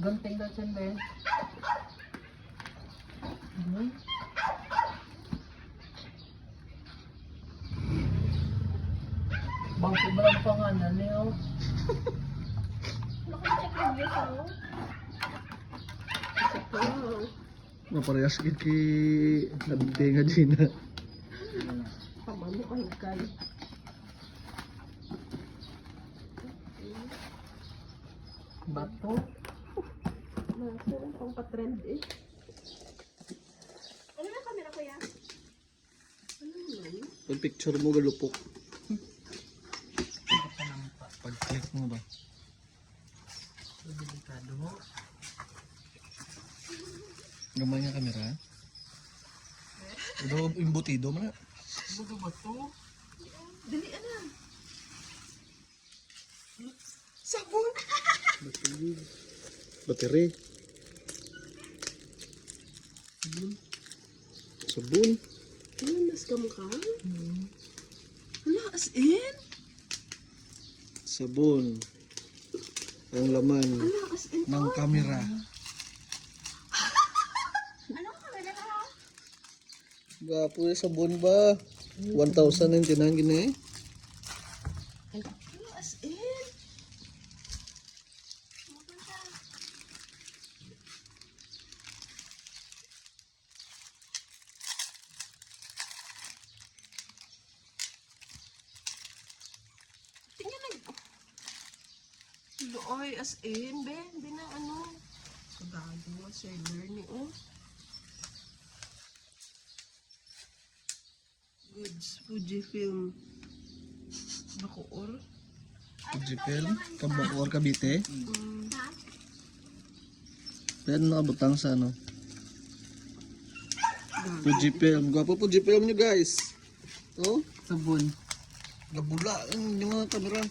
Gunting daw dyan, Ben. Bangko ba lang pangalan niyo? Nakacheck reviews ako. Maparehas gid kay nabinte nga Gina. Pamano ay kay. Bato? Nasa pang patrend eh. Ano na camera ko yan? Ano yun? Pag picture mo galupok. Pag click mo ba? Delikado. Gamay nga kamera. Ito imbutido man. Ano ba to? Dali ana. Sabon! Bateri. Sabon. Ano mas kamukha? Wala as in? Sabon. Ang laman Wala as in. ng kamera. Anong camera ka? Gapo yung sabon ba? 1,000 yung tinangin eh. Wala as in. Tingnan na. Looy, as in, be. Hindi na ano. Kagago mo, seller ni, oh. Goods, Fujifilm. Bacoor. Fujifilm, Kabakor, Cavite. Mm. Pero nakabutang sa ano. Fujifilm. Gwapo Fujifilm nyo guys. Oh, Sabon. nabula yung mga kamera.